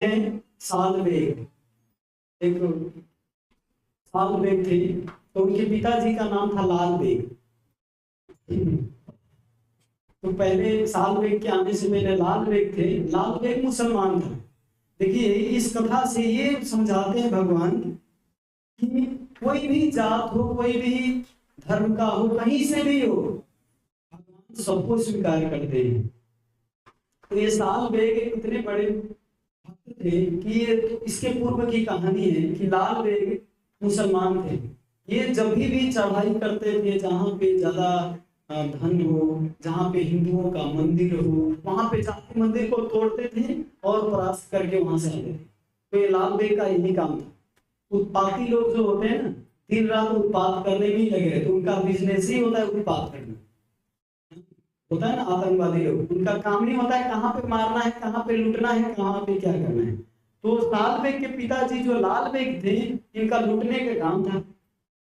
सालवेग, एक सालवेग थे, तो उनके पिताजी का नाम था लाल बेग। तो पहले सालवेग के आने से पहले लाल बेग थे, लाल बेग मुसलमान था। देखिए इस कथा से ये समझाते हैं भगवान कि कोई भी जात हो, कोई भी धर्म का हो, कहीं से भी हो, भगवान सबको स्वीकार करते हैं। तो ये सालवेग इतने बड़े भक्त थे कि ये तो इसके पूर्व की कहानी है कि लाल बेग मुसलमान थे। ये जब भी चढ़ाई करते थे, जहाँ पे ज्यादा धन हो, जहाँ पे हिंदुओं का मंदिर हो, वहां पे जाके मंदिर को तोड़ते थे और परास्त करके वहां से आते थे। तो ये लाल बेग का यही काम था। उत्पाती लोग जो होते हैं ना, दिन रात उत्पात करने में ही लगे रहते, उनका बिजनेस ही होता है उत्पात करना, होता है ना। आतंकवादी लोग, उनका काम नहीं होता है कहाँ पे मारना है, कहाँ पे लूटना है, कहाँ पे क्या करना है। तो लाल बेग के पिताजी जो लाल बेग थे, इनका लूटने का काम था।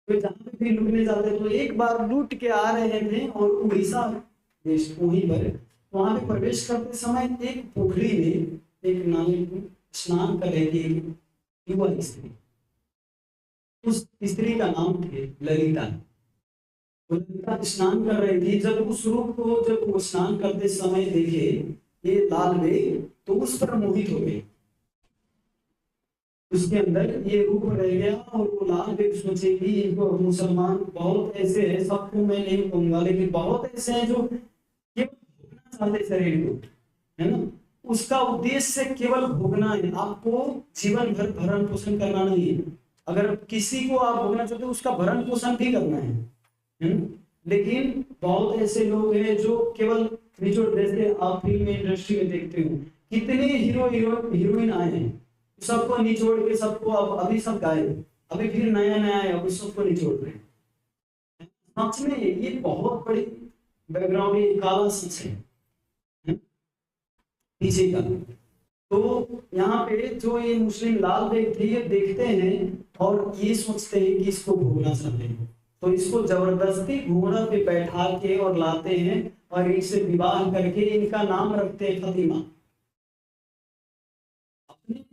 तो जहाँ पे भी लूटने जाते तो एक बार लूट के आ रहे थे और उड़ीसा देश वहीं पर, वहां पे प्रवेश करते समय एक पोखरी में एक नाली स्नान कर रही थी एक युवा स्त्री। उस स्त्री का नाम थे ललिता। ललिता स्नान कर रही थी। जब उस रूप को जब वो स्नान करते समय देखे ये लाल बेग, तो उस पर मोहित हो गए। उसके अंदर ये रूप रह गया और वो लाल बेग सोचे कि इनको मुसलमान बहुत ऐसे हैं, सबको मैं नहीं कहूंगा, लेकिन बहुत ऐसे हैं जो केवल भोगना चाहते शरीर को, है ना। उसका उद्देश्य केवल भोगना है, आपको जीवन भर भरण पोषण करना नहीं है। अगर किसी को आप भोगना चाहते हो, उसका भरण पोषण भी करना है ना? लेकिन बहुत ऐसे लोग हैं जो केवल निचोड़, जैसे आप फिल्म इंडस्ट्री में देखते हो कितने हीरोइन आए हैं, सबको निचोड़ के सबको, अब अभी सब गायब, अभी फिर नया नया है, अभी सबको निचोड़ रहे हैं। सच में ये बहुत बड़ी बैकग्राउंड, ये काला सच है पीछे का। तो यहाँ पे जो ये मुस्लिम लाल बेग थे, ये देखते हैं और ये सोचते हैं कि इसको भोगना चाहते हैं, तो इसको जबरदस्ती घोड़ा पे बैठा के और लाते हैं और इससे विवाह करके इनका नाम रखते हैं फतिमा। अपने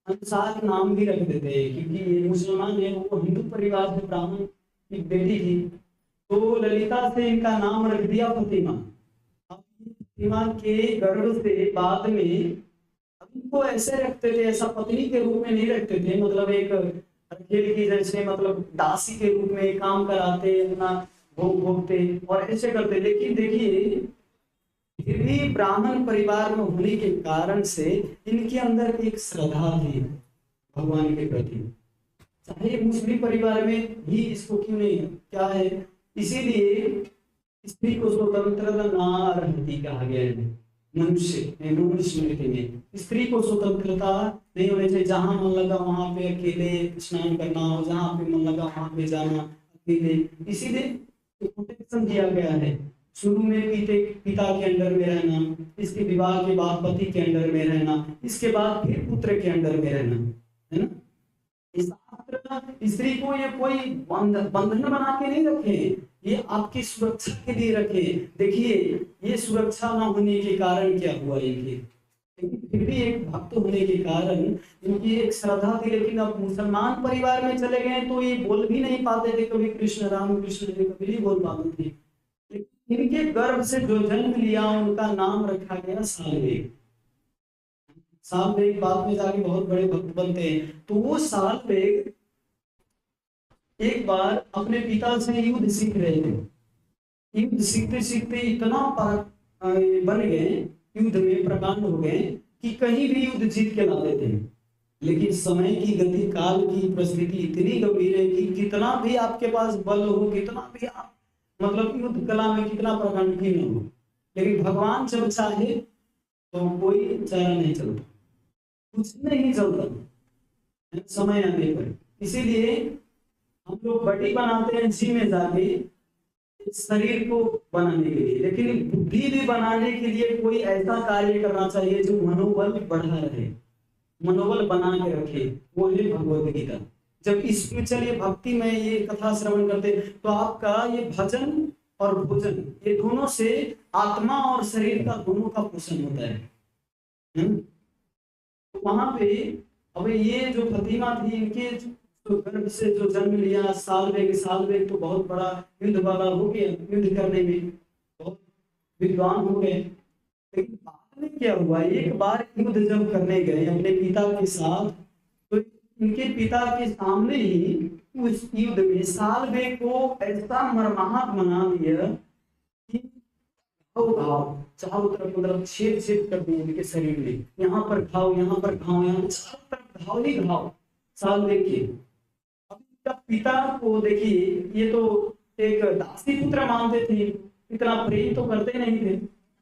अनुसार नाम भी रख देते हैं, क्योंकि ये मुसलमान है, वो हिंदू परिवार से ब्राह्मण की बेटी थी, तो ललिता से इनका नाम रख दिया फतिमा। अब फतिमा के गर्भ से बाद में इनको ऐसे रखते थे, ऐसा पत्नी के रूप में नहीं रखते थे, मतलब एक खेल की जैसे, मतलब दासी के रूप में काम कराते, अपना भोग भोगते और ऐसे करते। लेकिन देखिए फिर भी ब्राह्मण परिवार में होने के कारण से इनके अंदर एक श्रद्धा थी भगवान के प्रति, चाहे मुस्लिम परिवार में भी इसको क्यों नहीं, क्या है, इसीलिए स्त्री को स्वतंत्रता नारहति कहा गया है। मनुष्य मनुस्मृति में स्त्री को स्वतंत्रता नहीं होनी चाहिए, जहां मन लगा वहां पे अकेले स्नान करना हो, जहां पे मन लगा वहां पे जाना अकेले, इसीलिए प्रोटेक्शन दिया गया है। शुरू में पिता के अंडर में रहना, इसके विवाह के बाद पति के अंडर में रहना, इसके बाद फिर पुत्र के अंडर में रहना, है ना। स्त्री को ये कोई बंधन बना के नहीं रखे, ये आपकी सुरक्षा के लिए रखे। देखिए ये सुरक्षा ना होने के कारण क्या हुआ इनके, लेकिन फिर भी एक भक्त होने के कारण इनकी एक श्रद्धा थी। लेकिन अब मुसलमान परिवार में चले गए तो ये बोल भी नहीं पाते थे, कभी कृष्ण राम कृष्ण कभी नहीं बोल पाते थे। लेकिन इनके गर्भ से जो जन्म लिया उनका नाम रखा गया सालवेग। सालवेग बाद में जाके बहुत बड़े भक्त बनते हैं। तो वो सालवेग एक बार अपने पिता से युद्ध सीख रहे थे, युद्ध सीखते सीखते इतना बन गए, युद्ध में प्रकांड हो गए कि कहीं भी युद्ध जीत के लाते थे। लेकिन समय की गति, काल की परिस्थिति इतनी गंभीर है कि कितना भी आपके पास बल हो, कितना भी आप मतलब युद्ध कला में कितना प्रकांड की न हो, लेकिन भगवान जब चाहे तो कोई चारा नहीं चलता, कुछ नहीं चलता समय आने पर। इसीलिए हम लोग बॉडी बनाते हैं जी में जाके शरीर को बनाने के लिए, लेकिन बुद्धि भी बनाने के लिए कोई ऐसा कार्य करना चाहिए जो मनोबल बढ़ा रहे, मनोबल बना के रखे, वो है भगवद गीता। जब स्पिरिचुअल भक्ति में ये कथा श्रवण करते तो आपका ये भजन और भोजन ये दोनों से आत्मा और शरीर का दोनों का पोषण होता है। तो वहां पे अब ये जो फतिमा थी, इनके जो गर्भ से जो जन्म लिया, साल बेग तो बहुत बड़ा युद्ध वाला हो गया, युद्ध करने में बहुत विद्वान हो गए। लेकिन बाद में क्या हुआ, एक बार युद्ध जब करने गए अपने पिता के साथ, तो इनके पिता के सामने ही उस युद्ध में सालबेग को ऐसा मरमाहत बना दिया कि घाव चारों तरफ, मतलब छेद छेद कर दिए इनके शरीर में, यहाँ पर घाव, यहाँ पर घाव, यहाँ पर चारों तरफ घाव ही घाव सालबेग के। अब इनका पिता को देखिए, ये तो एक दासी पुत्र मानते थे, इतना प्रेम तो करते नहीं थे,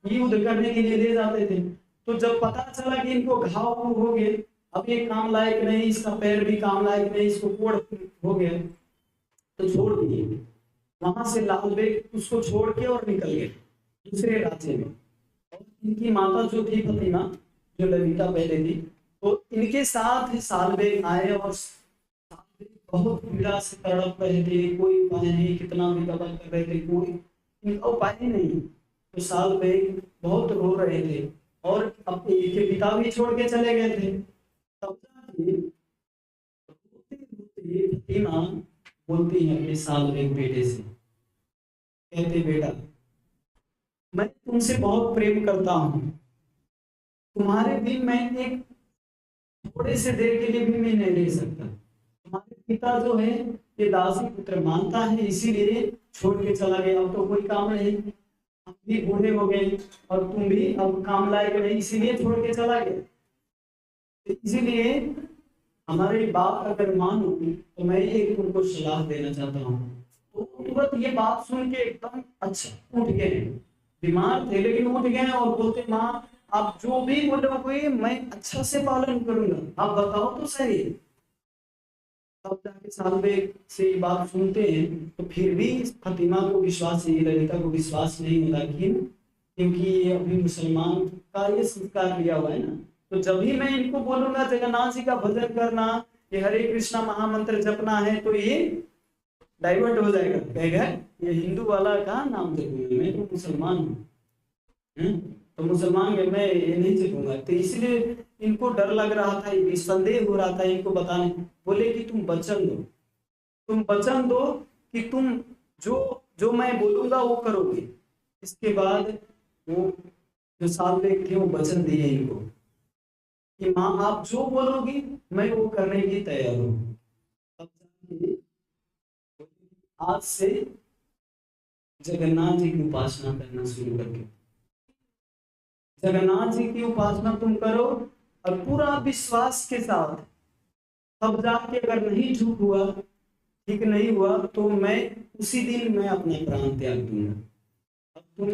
युद्ध करने के लिए ले जाते थे। तो जब पता चला कि इनको घाव हो गए, अब ये काम लायक नहीं, इसका पैर भी काम लायक नहीं, इसको कोड़ हो गया, तो छोड़ दिए। वहां से लाल बेग उसको छोड़ के और निकल गए दूसरे राज्य में। और इनकी माता जो थी फतिमा, जो ललिता पहले थी, तो इनके साथ साल बेग आए और बहुत पीड़ा से तड़प रहे थे, कोई उपाय नहीं, कितना भी दवा कर रहे थे, कोई इनका उपाय नहीं। तो साल बेग बहुत रो रहे थे और अपने इनके पिता भी छोड़ के चले गए थे। तब जाके रोते रोते फतिमा बोलती है अपने साल बेग बेटे से, कहते बेटा, मैं तुमसे बहुत प्रेम करता हूँ, तुम्हारे बिन मैं एक थोड़े से देर के लिए भी मैं नहीं रह सकता। तुम्हारे पिता जो है ये दासी पुत्र मानता है, इसीलिए छोड़ के चला गया। अब तो कोई काम नहीं, हम भी बूढ़े हो गए और तुम भी अब काम लायक नहीं, इसीलिए छोड़ के चला गया। तो इसीलिए हमारी बात अगर मानो तो मैं एक तुमको सलाह देना चाहता हूँ। तो तुरंत ये बात सुन के एकदम अच्छा उठ गए, बीमार थे लेकिन उठ गए और बोलते माँ आप जो भी बोलोगे मैं अच्छा से पालन करूंगा, आप बताओ तो सही। तब जाके सालबेग से ये बात सुनते हैं तो फिर भी फतिमा को विश्वास नहीं, ललिता को विश्वास नहीं होता। क्यों? क्योंकि ये अभी मुसलमान का ये संस्कार लिया हुआ है ना। तो जब भी मैं इनको बोलूंगा जगन्नाथ जी का भजन करना, ये हरे कृष्णा महामंत्र जपना है, तो ये डाइवर्ट हो जाएगा, कहेगा ये हिंदू वाला का नाम जपूंगा, मैं तो मुसलमान हूँ, तो मुसलमान में मैं ये नहीं जपूंगा। तो इसलिए इनको डर लग रहा था, संदेह हो रहा था इनको बताने। बोले कि तुम वचन दो कि तुम जो जो मैं बोलूंगा वो करोगे। इसके बाद वो जो सालबेग थे वो वचन दिए इनको कि माँ आप जो बोलोगी मैं वो करने की तैयार हूँ। आज से जगन्नाथ जी की उपासना करना शुरू करके, जगन्नाथ जी की उपासना तुम करो और पूरा विश्वास के साथ। तब जाके अगर नहीं ठीक हुआ, ठीक नहीं हुआ, तो मैं उसी दिन मैं अपना प्राण त्याग दूंगा। अब तुम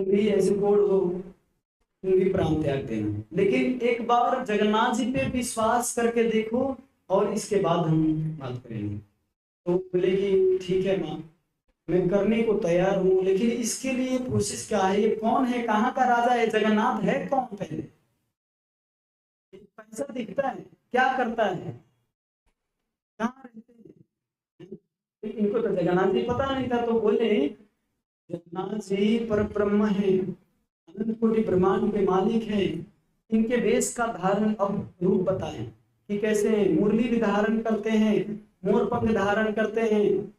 भी ऐसे बोल हो, तुम भी प्राण त्याग देना, लेकिन एक बार जगन्नाथ जी पे विश्वास करके देखो और इसके बाद हम बात करेंगे। तो बोले कि ठीक है माँ, मैं करने को तैयार हूँ, लेकिन इसके लिए प्रोसेस क्या है, ये कौन है, कहाँ का राजा है, जगन्नाथ है कौन, पहले पैसा दिखता है, क्या करता है, कहाँ रहते हैं, इनको तो जगन्नाथ जी पता नहीं था। तो बोले जगन्नाथ जी पर ब्रह्म है, अनंत कोटि ब्रह्मांड के मालिक हैं, इनके वेश का धारण अब रूप बताएं कि कैसे मुरली भी धारण करते हैं, मोर पंख धारण करते हैं,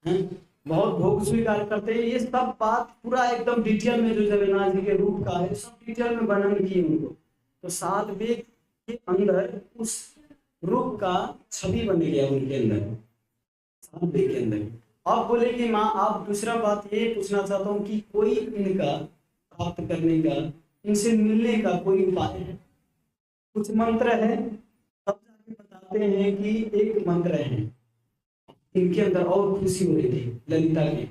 बहुत भोग स्वीकार करते हैं। ये सब बात पूरा एकदम डिटेल में जो जगन्नाथ जी के रूप का है सब डिटेल में वर्णन किए उनको। तो सालबेग के अंदर उस रूप का छवि बन गया उनके अंदर, सालबेग के अंदर। अब बोले कि माँ आप दूसरा बात ये पूछना चाहता हूँ कि कोई इनका प्राप्त करने का, इनसे मिलने का कोई उपाय है, कुछ मंत्र है? तब जाके बताते हैं कि एक मंत्र है इनके अंदर। और खुशी हो रही थी ललिता की,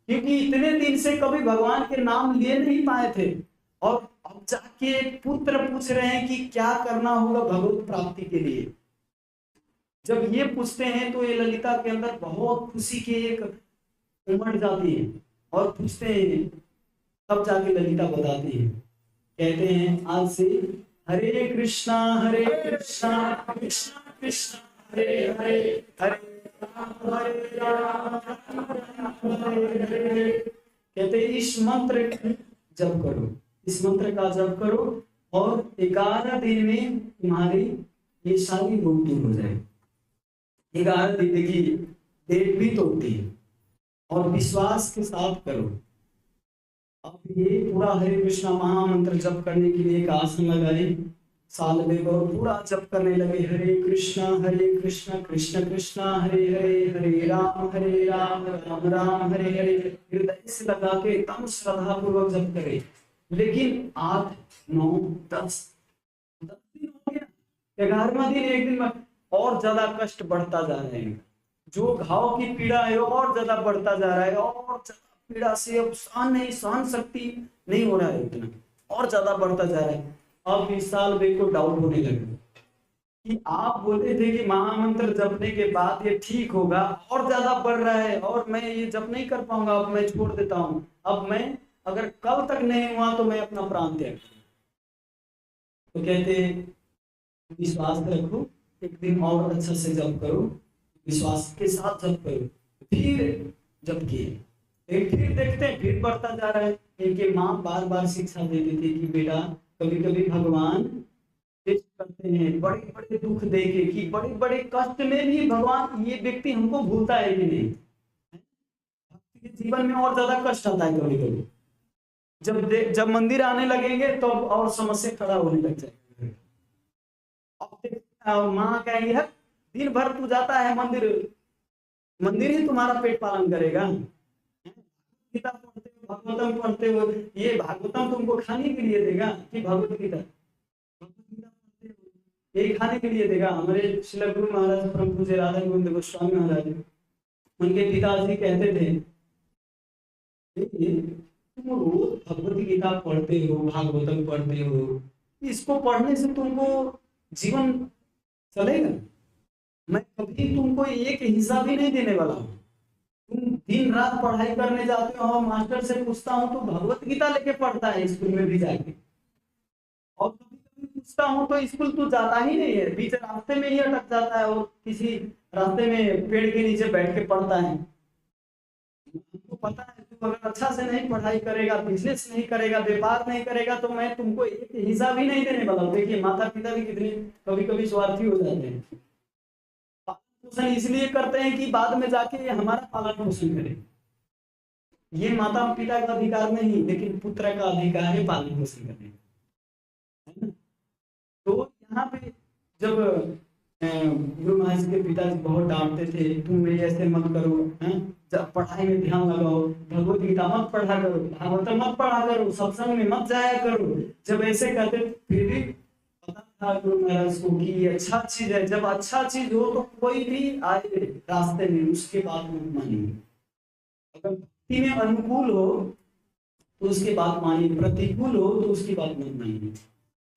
क्योंकि इतने दिन से कभी भगवान के नाम लिए नहीं पाए थे, और अब जाके पुत्र पूछ रहे हैं कि क्या करना होगा भगवत प्राप्ति के लिए। जब ये पूछते हैं तो ये ललिता के अंदर बहुत खुशी की एक उमड़ जाती है और पूछते हैं। तब जाके ललिता बताती है, कहते हैं आज से हरे कृष्णा कृष्णा कृष्णा हरे हरे, हरे कहते इस मंत्र जप करो, इस मंत्र का जप करो और 11 दिन में तुम्हारी ये सारी रोग दूर हो जाएगी। 11 दिन, देखिए डेट भी तो होती है, और विश्वास के साथ करो। अब ये पूरा हरे कृष्णा महामंत्र जप करने के लिए एक आसन लगाए, साल में और पूरा जप करने लगे, हरे कृष्णा कृष्ण कृष्णा हरे हरे, हरे राम राम राम हरे हरे। हृदय से लगा के एकदम श्रद्धा पूर्वक जप करे। लेकिन 8, 9, 10 दिन हो गया, 11वां दिन एक दिन में और ज्यादा कष्ट बढ़ता जा रहा है। जो घाव की पीड़ा है और ज्यादा बढ़ता जा रहा है, और ज्यादा पीड़ा से अब सहन शक्ति नहीं हो रहा है, इतना और ज्यादा बढ़ता जा रहा है। अब इस साल मेरे को डाउट होने लगा कि आप बोले थे कि महामंत्र जपने के बाद ये ठीक होगा, और ज्यादा बढ़ रहा है और मैं ये जप नहीं कर पाऊंगा, अब मैं छोड़ देता हूँ। अब मैं अगर कल तक नहीं हुआ तो मैं अपना प्राण त्याग करूं। तो कहते विश्वास रखो, एक दिन और अच्छा से जप करो, विश्वास के साथ जप करो। फिर जप किए, फिर देखते हैं फिर बढ़ता जा रहा है। इनके माँ बार बार शिक्षा देती थी कि बेटा कभी कभी भगवान करते हैं बड़े बड़े दुख देके, कि बड़े बड़े कष्ट में भी भगवान, ये व्यक्ति हमको भूलता है कि नहीं। जीवन में और ज्यादा कष्ट आता है कभी कभी, जब मंदिर आने लगेंगे तो और समस्या खड़ा होने लग जाएगी। अब माँ कहेंगी है दिन भर तू जाता है मंदिर, मंदिर ही तुम्हारा पेट पालन करेगा। गीता पढ़ते हो, भागवतम पढ़ते हो, ये भागवतम तुमको खाने के लिए देगा कि भगवत गीता पढ़ते हो यही खाने के लिए देगा। हमारे श्री गुरु महाराज परम पूज्य राधा गोविंद गोस्वामी महाराज, उनके पिताजी कहते थे तुम रोज भगवत गीता पढ़ते हो, भागवतम पढ़ते हो, इसको पढ़ने से तुमको जीवन चलेगा? मैं कभी तुमको एक हिस्सा भी नहीं देने वाला हूँ। तुम दिन रात पढ़ाई करने जाते हो, मास्टर से पूछता हूँ तो भगवत गीता लेके पढ़ता है स्कूल में भी जाके, और कभी कभी पूछता हूँ तो स्कूल तू जाता ही नहीं है, बीच रास्ते में ही अटक जाता है और किसी रास्ते में पेड़ के नीचे बैठ के पढ़ता है। तुमको पता है तू अगर अच्छा से नहीं पढ़ाई करेगा, बिजनेस नहीं करेगा, व्यापार नहीं करेगा, तो मैं तुमको एक हिस्सा भी नहीं देने वाला हूँ। देखिए माता पिता भी कितने कभी कभी स्वार्थी हो जाते हैं, पोषण इसलिए करते हैं कि बाद में जाके हमारा पालन पोषण करे। ये माता पिता का अधिकार नहीं, लेकिन पुत्र का अधिकार है पालन पोषण करने का। तो यहाँ पे जब गुरु महाराज के पिताजी बहुत डांटते थे, तुम मेरी ऐसे मत करो, जब पढ़ाई में ध्यान लगाओ, भगवत गीता मत पढ़ा करो, भागवतम मत पढ़ा करो, सत्संग में मत जाया करो। जब ऐसे कहते फिर भी पता था गुरु महाराज को कि ये अच्छा चीज है। जब अच्छा चीज हो तो कोई भी आए रास्ते में उसके बात मत मानिए। अगर भक्ति में अनुकूल हो तो उसके बात मानिए, प्रतिकूल हो तो उसकी बात मत मानिए।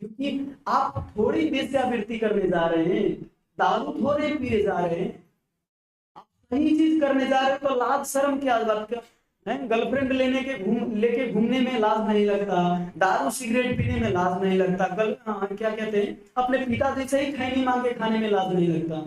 क्योंकि आप थोड़ी वेश्यावृत्ति करने जा रहे हैं, दारू थोड़े पीने जा रहे हैं, आप सही चीज करने जा रहे हो, तो लाज शर्म क्या बात का है? गर्लफ्रेंड लेके घूमने में लाज नहीं लगता, दारू सिगरेट पीने में लाज नहीं लगता, क्या कहते हैं अपने पिता जैसे ही खैनी मांग के खाने में लाज नहीं लगता।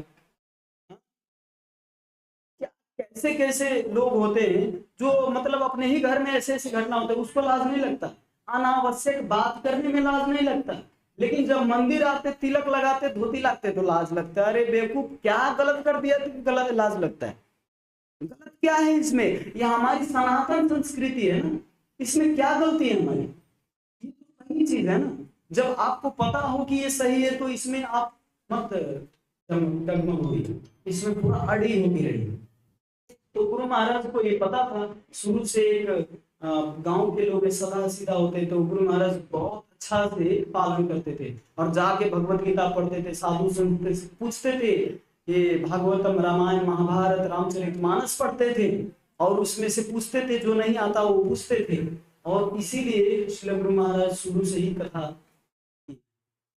क्या कैसे कैसे लोग होते हैं जो मतलब अपने ही घर में ऐसे ऐसे घटना होते हैं, उसको लाज नहीं लगता। अनावश्यक बात करने में लाज नहीं लगता, लेकिन जब मंदिर आते, तिलक लगाते, धोती लागते तो लाज लगता है। अरे बेवकूफ, क्या गलत कर दिया तो गलत लाज लगता है? गलत क्या है इसमें? यह हमारी सनातन संस्कृति है ना, इसमें क्या गलती है हमारी? ये तो सही चीज है ना। जब आपको पता हो कि ये सही है तो इसमें आप मत डगमग होइए, इसमें पूरा अड़ी होती रही। तो गुरु महाराज को ये पता था शुरू से, एक गांव के लोग सदा सीधा होते, तो गुरु महाराज बहुत अच्छा से पालन करते थे और जाके भगवत गीता पढ़ते थे, साधु संत से पूछते थे, ये भागवतम, रामायण, महाभारत, रामचरितमानस पढ़ते थे और उसमें से पूछते थे, जो नहीं आता वो पूछते थे। और इसीलिए श्री गुरु महाराज शुरू से ही कथा,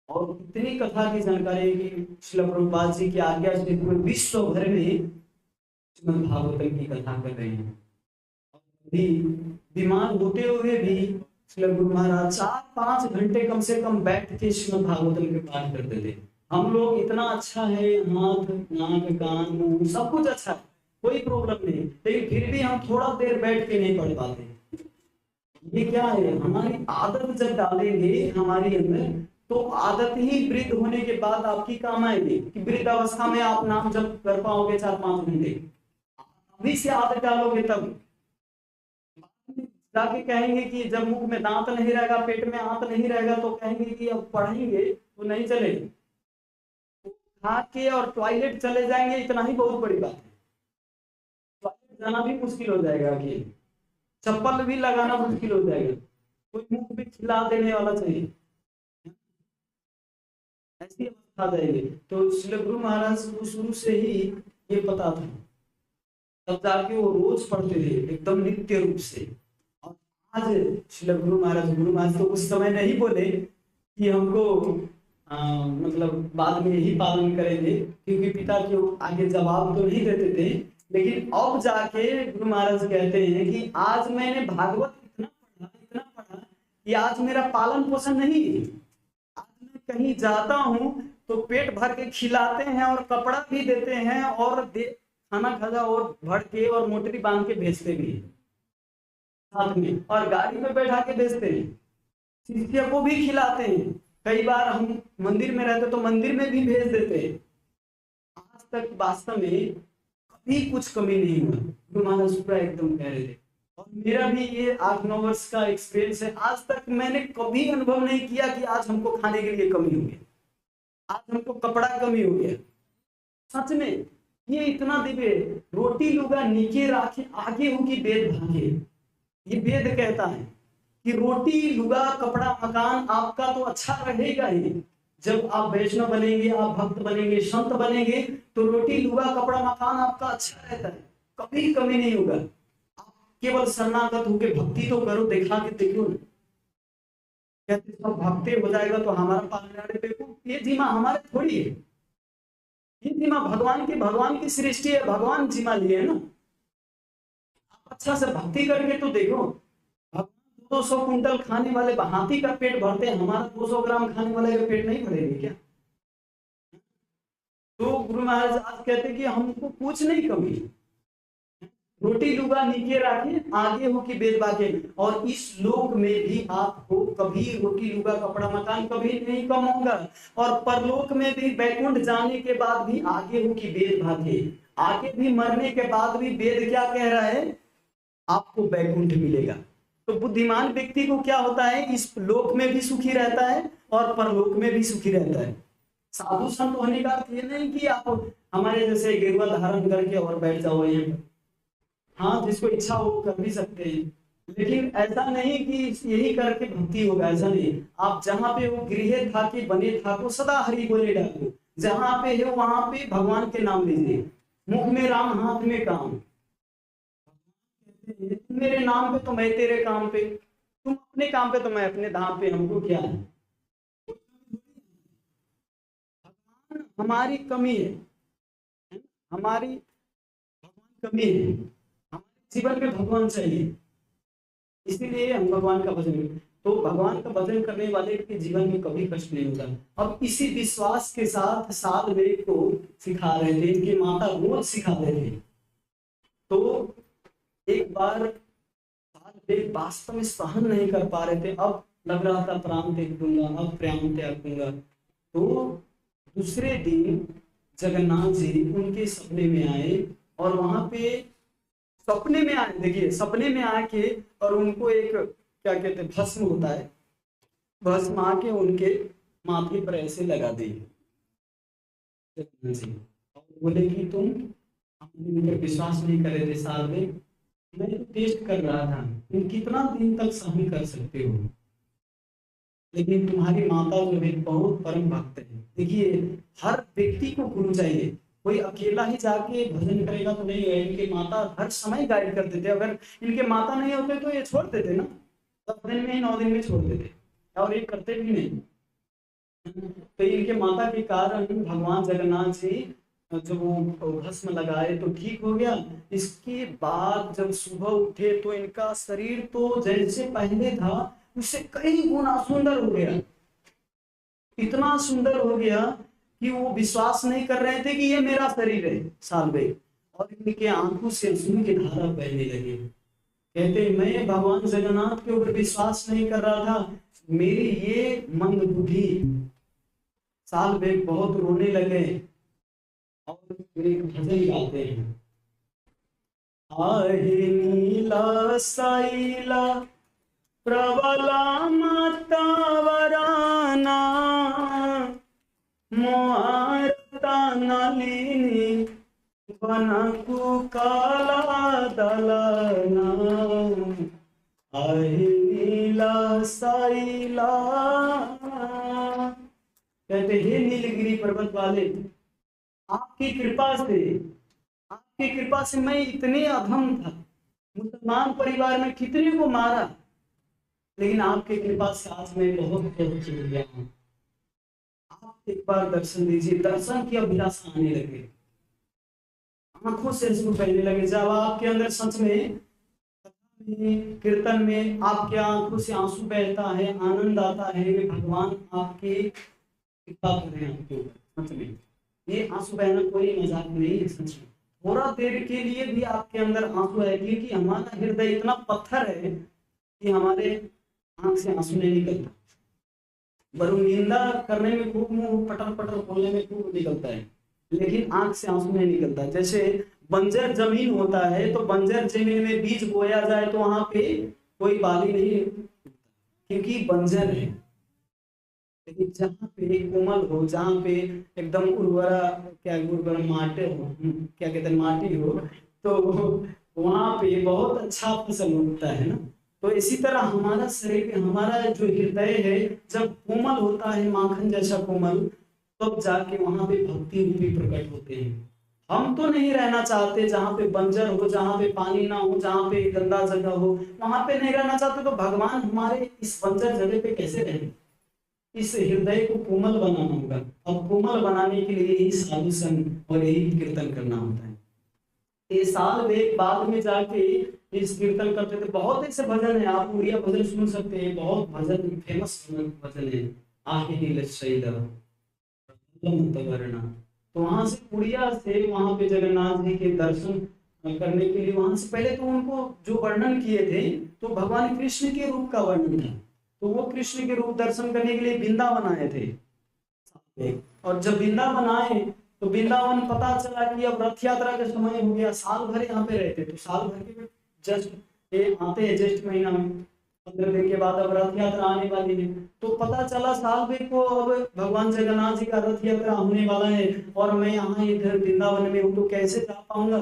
और इतनी कथा की जानकारी कि श्री प्रभुपाद जी की आज्ञा से पूरे विश्व भर में भागवतम की कथा कर रहे हैं। भी बीमार होते हुए भी श्री गुरु महाराज 4-5 घंटे कम से कम बैठ के श्रीमद् भागवतम के पाठ करते थे। हम लोग इतना अच्छा है, हाथ, नाक, कान, मुंह सब कुछ अच्छा है, कोई प्रॉब्लम नहीं, लेकिन फिर भी हम थोड़ा देर बैठ के नहीं पढ़ पाते। ये क्या है, हमारी आदत जब डालेंगे हमारी अंदर, तो आदत ही वृद्ध होने के बाद आपकी काम आएगी कि वृद्ध अवस्था में आप नाम जब कर पाओगे 4-5 घंटे। अभी से आदत डालोगे तब जाके कहेंगे कि जब मुंह में दांत नहीं रहेगा, पेट में आंत नहीं रहेगा, तो कहेंगे कि अब पढ़ेंगे तो नहीं चलेगा। खा के और टॉयलेट चले जाएंगे, इतना ही बहुत बड़ी बात है। टॉयलेट जाना भी मुश्किल हो जाएगा, कि चप्पल भी लगाना मुश्किल हो जाएगा, कोई मुंह में खिला देने वाला चाहिए, ऐसी अवस्था आ जाएगी। तो श्री गुरु महाराज को शुरू से ही ये पता था, तब जाके वो रोज पढ़ते थे एकदम नित्य रूप से। और आज श्री गुरु महाराज तो उस समय नहीं बोले कि हमको मतलब बाद में यही पालन करेंगे, क्योंकि पिता के आगे जवाब तो नहीं देते थे। लेकिन अब जाके गुरु महाराज कहते हैं कि आज मैंने भागवत इतना पढ़ा कि आज मेरा पालन पोषण नहीं है। आज मैं कहीं जाता हूँ तो पेट भर के खिलाते हैं और कपड़ा भी देते हैं और खाना खाजा और भर के और मोटरी बांध के भेजते भी हैं साथ में, और गाड़ी में बैठा के भेजते हैं, शिष्य को भी खिलाते हैं। कई बार हम मंदिर में रहते तो मंदिर में भी भेज देते हैं। आज तक वास्तव में कभी कुछ कमी नहीं हुआ, गुरु महाराज पूरा एकदम कह रहे थे। और मेरा भी ये 8-9 वर्ष का एक्सपीरियंस है, आज तक मैंने कभी अनुभव नहीं किया कि आज हमको खाने के लिए कमी हो गया, आज हमको कपड़ा कमी हो गया। सच में ये इतना दिव्य, रोटी लुगा नीचे राखे आगे होगी वेद भागे, ये वेद कहता है कि रोटी लुगा कपड़ा मकान आपका तो अच्छा रहेगा ही। जब आप वैष्णव बनेंगे, आप भक्त बनेंगे, संत बनेंगे, तो रोटी लुगा कपड़ा मकान आपका अच्छा रहता है, कभी कमी नहीं होगा। आप केवल शरणागत होकर भक्ति तो करो, दिखा के देखो ना, कहते सब भक्ति हो जाएगा तो हमारा पालने देखो, ये जिम्मा हमारे थोड़ी है, ये जिम्मा भगवान की सृष्टि है, भगवान जिम्मा लिए ना। आप अच्छा से भक्ति करके तो देखो, 200 कुंटल खाने वाले हाथी का पेट भरते हैं, हमारा 200 ग्राम खाने वाले का पेट नहीं भरेगा क्या? तो गुरु महाराज आज कहते कि हमको कुछ नहीं कमी, रोटी लुगा नीचे राखे आगे हो कि वेद बाके। और इस लोक में भी आपको कभी रोटी लुगा कपड़ा मकान कभी नहीं कम होगा, और परलोक में भी वैकुंठ जाने के बाद भी आगे हो कि वेद भागे। आगे भी मरने के बाद भी वेद क्या कह रहा है, आपको वैकुंठ मिलेगा। तो बुद्धिमान व्यक्ति को क्या होता है, इस लोक में भी सुखी रहता है और परलोक में भी सुखी रहता है। साधु संत होने का अर्थ ये नहीं कि आप हमारे जैसे गेरुआ धारण करके और बैठ जाओ यहाँ। हाँ, जिसको इच्छा हो कर भी सकते हैं, लेकिन ऐसा नहीं कि यही करके भक्ति होगा, ऐसा नहीं। आप जहाँ पे वो गृह था कि बने था तो सदा हरि बोले डालो, जहाँ पे है वहां पे भगवान के नाम लीजिए, मुख में राम हाथ में काम। मेरे नाम पे तो मैं तेरे काम पे, तुम अपने काम पे तो मैं अपने धाम पे, हमको क्या है। भगवान हमारी कमी है, हमारी भगवान कमी है, हमारे जीवन में भगवान चाहिए, इसीलिए हम भगवान का भजन करें। तो भगवान का भजन करने वाले के जीवन में कभी कष्ट नहीं होता। अब इसी विश्वास के साथ साल वेद को सिखा रहे थे, इनके माता रोज सिखा रहे थे। तो एक बार साल वास्तव में सहन नहीं कर पा रहे थे, अब लग रहा था प्राण त्याग दूंगा, अब प्राण त्याग दूंगा। तो दूसरे दिन जगन्नाथ जी उनके सपने में आए, और वहां पे सपने में आए, देखिए सपने में आके और उनको एक क्या कहते हैं भस्म होता है, भस्म आके उनके माथे पर ऐसे लगा दिए जगन्नाथ जी, और बोले कि तुम इन पर विश्वास नहीं कर रहे थे साल में, मैं तो टेस्ट कर रहा था तुम कितना दिन तक सहन कर सकते हो, लेकिन तुम्हारी माता जो है बहुत परम भक्त है। देखिए हर व्यक्ति को गुरु चाहिए, कोई अकेला ही जाके भजन करेगा तो नहीं है। इनके माता हर समय गाइड करते थे, अगर इनके माता नहीं होते तो ये छोड़ देते ना, 10 दिन में ही 9 दिन में छोड़ देते, और ये करते भी नहीं। तो इनके माता के कारण भगवान जगन्नाथ जी जब वो भस्म लगाए तो ठीक हो गया। इसके बाद जब सुबह उठे तो इनका शरीर तो जैसे पहले था उससे कई गुना सुंदर हो गया, इतना सुंदर हो गया कि वो विश्वास नहीं कर रहे थे कि ये मेरा शरीर है सालवे। और इनके आंखों से आंसू की धारा बहने लगी, कहते मैं भगवान जगन्नाथ के ऊपर विश्वास नहीं कर रहा था, मेरी ये मंद बुद्धि। साल बेग बहुत रोने लगे और एक भजन गाते हैं, आहे नीला साइला प्रबला माता वराना मोहारता नलिनी बनकु काला दलना, आहे नीला साइला। कहते हे नीलगिरी पर्वत वाले, आपकी कृपा से मैं इतने अधम था, मुसलमान परिवार में कितने को मारा, लेकिन आपकी कृपा से आज मैं बहुत पहुंच गया हूँ। आप एक बार दर्शन दीजिए। दर्शन की अभिलाषा आने लगे, आंखों से इसको बहने लगे। जब आपके अंदर सच में कीर्तन में आपके आंखों से आंसू बहता है, आनंद आता है, भगवान आपकी कृपा कर रहे हैं आपके ऊपर। सच में ये आंसू बहना कोई मजाक नहीं है। सच में थोड़ा देर के लिए भी आपके अंदर आंसू है, क्योंकि हमारा हृदय इतना पत्थर है कि हमारे आंख से आंसू नहीं निकलता। वरुण निंदा करने में खूब, मुंह पटर पटर बोलने में खूब निकलता है, लेकिन आंख से आंसू नहीं निकलता। जैसे बंजर जमीन होता है, तो बंजर जमीन में बीज बोया जाए तो वहां पे कोई बाली नहीं, क्योंकि बंजर है। लेकिन जहाँ पे कोमल हो, जहाँ पे एकदम उर्वरा माटी हो, क्या कहते हैं, माटी हो, तो वहां पे बहुत अच्छा फसल उगता है ना। तो इसी तरह हमारा शरीर, हमारा जो हृदय है, जब कोमल होता है, माखन जैसा कोमल, तब जाके वहां पे भक्ति रूपी प्रकट होते हैं। हम तो नहीं रहना चाहते जहाँ पे बंजर हो, जहाँ पे पानी ना हो, जहाँ पे गंदा जगह हो, वहां पे नहीं रहना चाहते। तो भगवान हमारे इस बंजर जगह पे कैसे रहें? इस हृदय को कोमल बनाना होगा, और कोमल बनाने के लिए यही साधु संग और यही कीर्तन करना होता है। ये साल वेग बाद में जाके इस कीर्तन करते थे। बहुत ऐसे भजन है, आप उड़िया भजन सुन सकते हैं, बहुत भजन फेमस भजन है, आहे नील शैला वरना। तो वहां से उड़िया से वहां पे जगन्नाथ जी के दर्शन करने के लिए, वहां से पहले तो उनको जो वर्णन किए थे, तो भगवान कृष्ण के रूप का वर्णन था, तो वो कृष्ण के रूप दर्शन करने के लिए वृंदावन आए थे। और जब वृंदावन आए तो वृंदावन पता चला कि अब रथ यात्रा का समय हो गया। साल भर यहाँ पे रहते, तो साल भर के जस्ट ये आते हैं ज्येष्ठ महीना में, 15 दिन के बाद अब रथ यात्रा आने वाली है। तो पता चला साल भर को अब भगवान जगन्नाथ जी का रथ यात्रा होने वाला है, और मैं यहाँ इधर वृंदावन में हूँ, तो कैसे जा पाऊंगा?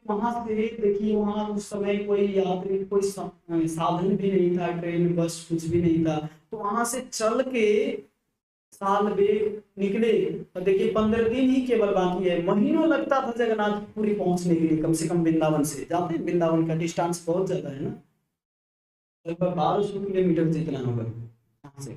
वहां से देखिए, वहां उस समय कोई यात्री, कोई साधन भी नहीं था, ट्रेन बस कुछ भी नहीं था। तो वहां से चल के साल बेग निकले, और देखिए 15 दिन ही केवल बाकी है। महीनों लगता था जगन्नाथपुरी पहुंचने के लिए, कम से कम वृंदावन से जाते हैं। वृंदावन का डिस्टेंस बहुत ज्यादा है ना, लगभग 1200 किलोमीटर जितना होगा वहां से।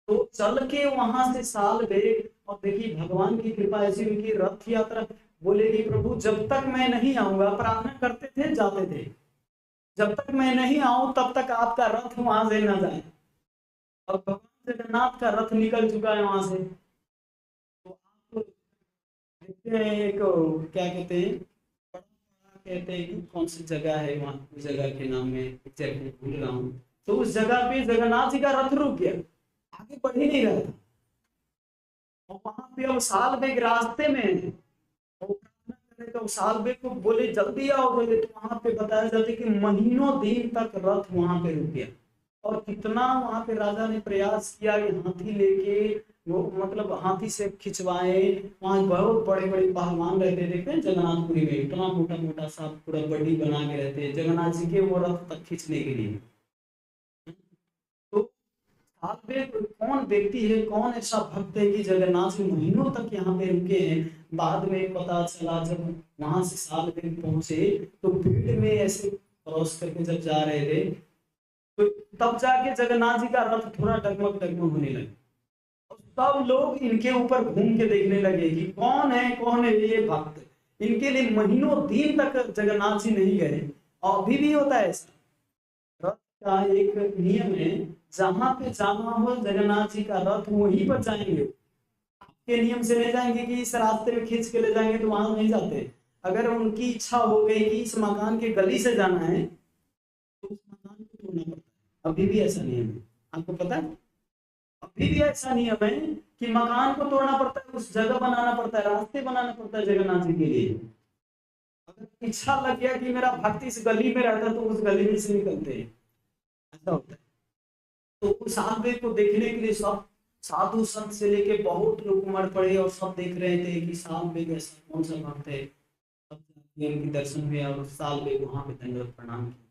तो चल के वहां से साल बेग, और देखिए भगवान की कृपा ऐसी हुई कि रथ यात्रा, बोले कि प्रभु जब तक मैं नहीं आऊंगा, प्रार्थना करते थे, जाते थे, जब तक मैं नहीं आऊं तब तक आपका रथ वहां से न जाए। और भगवान जगन्नाथ का रथ निकल चुका है वहां से। तो आप देखते हैं, एक क्या कहते हैं, कहते हैं कि कौन सी जगह है, वहां उस जगह के नाम में एग्जैक्टली भूल रहा हूँ। तो उस जगह पे जगन्नाथ जी का रथ रुक गया, आगे बढ़ ही नहीं रहा था। और वहां पे अब साल बेग रास्ते में, तो साल बेग को बोले जल्दी आओ, बोले, तो वहां पे बताया जाता है कि महीनों दिन तक रथ वहां पे रुक गया। और कितना वहां पे राजा ने प्रयास किया कि हाथी लेके, वो मतलब हाथी से खिंचवाए। वहां बहुत बड़े बड़े पहलवान रहते, देखते हैं जगन्नाथपुरी में, इतना मोटा मोटा सा पूरा बड़ी बना के रहते हैं जगन्नाथ जी के वो रथ तक खींचने के लिए। तो साल बेग कौन व्यक्ति है, कौन ऐसा भक्त है कि जगन्नाथ जी महीनों तक यहाँ पे रुके हैं? बाद में पता चला, जब वहां से साल बेग पहुंचे, तो भीड़ में ऐसे क्रॉस करके जब जा रहे थे, तो तब जाके जगन्नाथ जी का रथ थोड़ा डगमग डगमग होने लगे। और सब लोग इनके ऊपर घूम के देखने लगे कि कौन है ये भक्त। इनके लिए महीनों दिन तक जगन्नाथ जी नहीं गए। और अभी भी होता है ऐसा, रथ का एक नियम है, जहां पे जाना हो जगन्नाथ जी का रथ वहीं पर जाएंगे। आपके नियम से नहीं जाएंगे कि इस रास्ते में खींच के ले जाएंगे, तो वहां नहीं जाते। अगर उनकी इच्छा हो गई कि इस मकान के गली से जाना है तो उस मकान को तोड़ना पड़ता है। अभी भी ऐसा नियम है, आपको पता है? अभी भी ऐसा नियम है कि मकान को तोड़ना पड़ता है, उस जगह बनाना पड़ता है, रास्ते बनाना पड़ता है जगन्नाथ जी के लिए। अगर इच्छा लग गया कि मेरा भक्त इस गली में रहता है तो उस गली में से निकलते हैं, ऐसा होता है। तो उस आलवे को देखने के लिए सब साधु संत से लेके बहुत लोग उमड़ पड़े और सब देख रहे थे कि साल बेग ऐसा कौन सा भक्त है। सब उनके दर्शन हुए और साल बेग वहां पे दंडवत प्रणाम किया।